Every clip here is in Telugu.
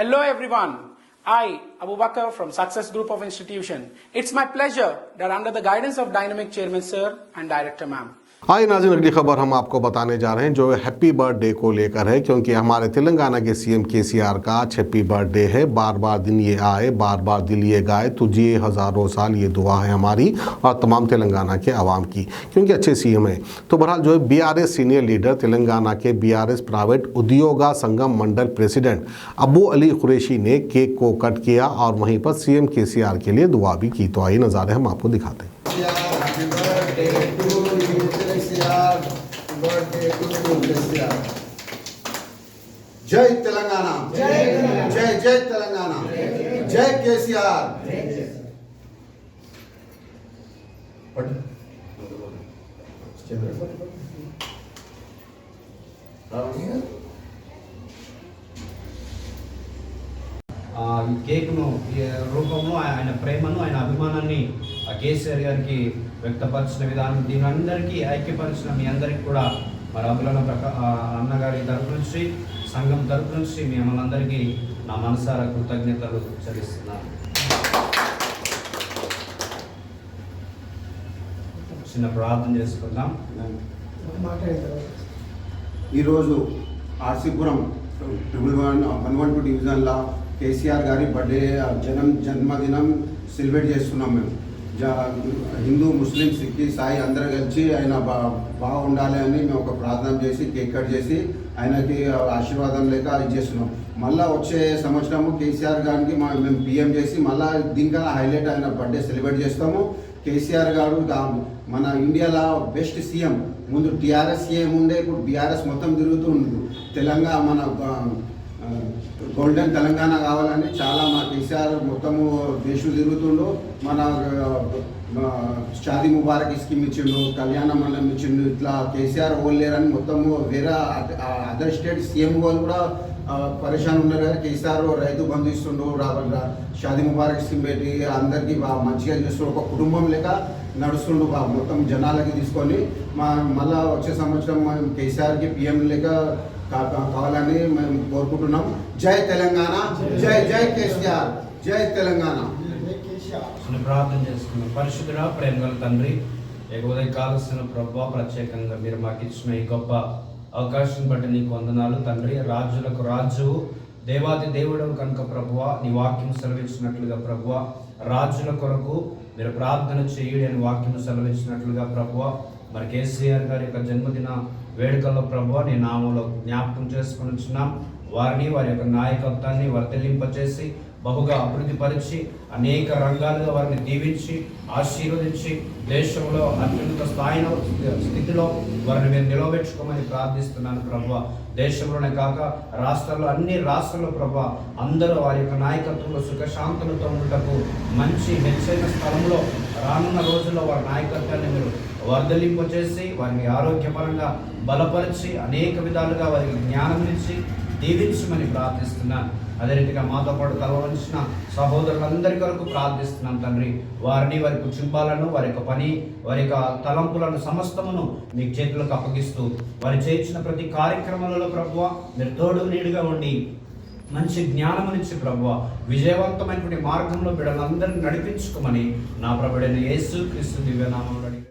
Hello everyone. I, Abu Bakr from Success Group of Institution. It's my pleasure that under the guidance of Dynamic Chairman Sir and Director Ma'am, आइए नाज़रीन, अगली खबर हम आपको बताने जा रहे हैं जो हैप्पी बर्थडे को लेकर है, क्योंकि हमारे तेलंगाना के सीएम केसीआर का आज हैप्पी बर्थडे है। बार बार दिन ये आए, बार बार दिल ये गाए, तुझे हज़ारों साल, ये दुआ है हमारी और तमाम तेलंगाना के आवाम की, क्योंकि अच्छे सीएम हैं। तो बहरहाल जो है बीआरएस सीनियर लीडर, तेलंगाना के बीआरएस प्राइवेट उद्योगा संगम मंडल प्रेसिडेंट अबू अली कुरैशी ने केक को कट किया और वहीं पर सीएम केसीआर के लिए दुआ भी की। तो आइए नज़ारे हम आपको दिखाते हैं। जय तेलंगाना, जय जय तेलंगाना, जय केसीआर। ఈ కేక్ను రూపంలో ఆయన ప్రేమను, ఆయన అభిమానాన్ని కేసీఆర్ గారికి వ్యక్తపరిచిన విధానం, దీని అందరికీ ఐక్యపరిచిన మీ అందరికీ కూడా మరి అబులన అన్నగారి తరపు నుంచి, సంఘం తరపు నుంచి మిమ్మల్ని అందరికీ నా మనసారా కృతజ్ఞతలు చెల్లిస్తున్నాను. చిన్న ప్రార్థన చేసుకుందాం. ఈరోజు ఆర్సీపురం 112 డివిజన్లో కేసీఆర్ గారి బర్త్డే జన్మదినం సెలబ్రేట్ చేస్తున్నాం. మేము హిందూ, ముస్లిం, సిక్, సాయి అందరూ కలిసి ఆయన బాగుండాలి అని మేము ఒక ప్రార్థన చేసి కేక్ కట్ చేసి ఆయనకి ఆశీర్వాదం లేక ఇది చేస్తున్నాం. మళ్ళీ వచ్చే సంవత్సరము కేసీఆర్ గారికి మేము పిఎం చేసి మళ్ళీ దీనికన్నా హైలైట్ ఆయన బర్త్డే సెలబ్రేట్ చేస్తాము. కేసీఆర్ గారు మన ఇండియాలో బెస్ట్ సీఎం. ముందు టీఆర్ఎస్ సీఎం ఉండే, ఇప్పుడు బీఆర్ఎస్ మొత్తం తిరుగుతూ తెలంగాణ మన గోల్డెన్ తెలంగాణ కావాలని చాలా మా కేసీఆర్ మొత్తము దేశం తిరుగుతుండు. మన షాదీ ముబారక్ స్కీమ్ ఇచ్చిండు, కళ్యాణ మండలం ఇచ్చిండు. ఇట్లా కేసీఆర్ ఓలేరని మొత్తము వేరే అదర్ స్టేట్ సీఎం వాళ్ళు కూడా పరేషాన్ ఉన్నారు కదా. కేసీఆర్ రైతు బంధు ఇస్తుండు, షాదీ ముబారక్ స్కీమ్ పెట్టి అందరికీ మంచిగా చేస్తుండు. ఒక కుటుంబం లేక నడుస్తుండు మొత్తం జనాలకి తీసుకొని. మళ్ళా వచ్చే సంవత్సరం కేసీఆర్కి పిఎం లేక కావాలని మేము కోరుకుంటున్నాం. జై తెలంగాణ, జై జై కేసీఆర్, జై తెలంగాణ. ప్రార్థన చేసుకున్నాం. పరిశుద్ధుడా, ప్రేమగల తండ్రి, ఉదయకాలసిన ప్రభువా, ప్రత్యేకంగా మీరు మాకు ఇచ్చిన ఈ గొప్ప అవకాశం బట్టి నీకు వందనాలు తండ్రి. రాజులకు రాజువు, దేవాది దేవుడు కనుక ప్రభువా, నీ వాక్యం సెలవించినట్లుగా ప్రభువా, రాజుల కొరకు మీరు ప్రార్థన చేయుడి అని వాక్యం సెలవించినట్లుగా ప్రభువా, మరి కేసీఆర్ గారి యొక్క జన్మదిన వేడుకల్లో ప్రభువా నీ నామంలో జ్ఞాపకం చేసుకుని వచ్చినాం. వారిని, వారి యొక్క నాయకత్వాన్ని వర్ధిల్లింపచేసి బహుగా అభివృద్ధి పరిచి అనేక రంగాలుగా వారిని దీవించి ఆశీర్వదించి దేశంలో అత్యున్నత స్థితిలో వారిని మీరు నిలబెట్టుకోమని ప్రార్థిస్తున్నాను ప్రభువా. దేశంలోనే కాక రాష్ట్రాల్లో, అన్ని రాష్ట్రాల్లో ప్రభువా అందరూ వారి యొక్క నాయకత్వంలో సుఖశాంతులతో ఉండటకు మంచి మెచ్చైన స్థలంలో రానున్న రోజుల్లో వారి నాయకత్వాన్ని మీరు వర్ధలింపచేసి వారిని ఆరోగ్యపరంగా బలపరిచి అనేక విధాలుగా వారికి జ్ఞానం ఇచ్చి దీవించమని ప్రార్థిస్తున్నాను. అదే రీతిగా మాతో పాటు కలవలసిన సహోదరులందరి కొరకు ప్రార్థిస్తున్నాం తండ్రి. వారిని, వారి కుటుంబాలను, వారి యొక్క పని, వారి యొక్క తలంపులను సమస్తమును మీ చేతులకు అప్పగిస్తూ వారు చేయించిన ప్రతి కార్యక్రమాలలో ప్రభువా మీరు తోడు నీడుగా ఉండి మంచి జ్ఞానమునిచ్చి ప్రభువా విజయవంతమైనటువంటి మార్గంలో బిడ్డలందరినీ నడిపించుకోమని నా ప్రభుడైన యేసు క్రీస్తు దివ్యనామములో అడిగి.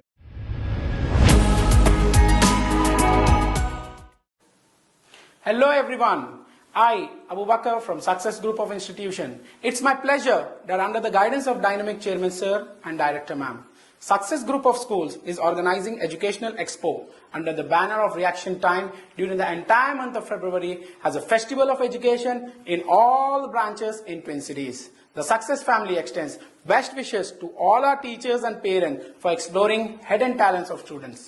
hello everyone. I, Abu Bakr from Success Group of Institution. It's my pleasure that under the guidance of Dynamic Chairman Sir and Director Ma'am, Success Group of Schools is organizing Educational Expo under the banner of Reaction Time during the entire month of February as a festival of education in all branches in Twin Cities. The Success family extends best wishes to all our teachers and parents for exploring hidden talents of students.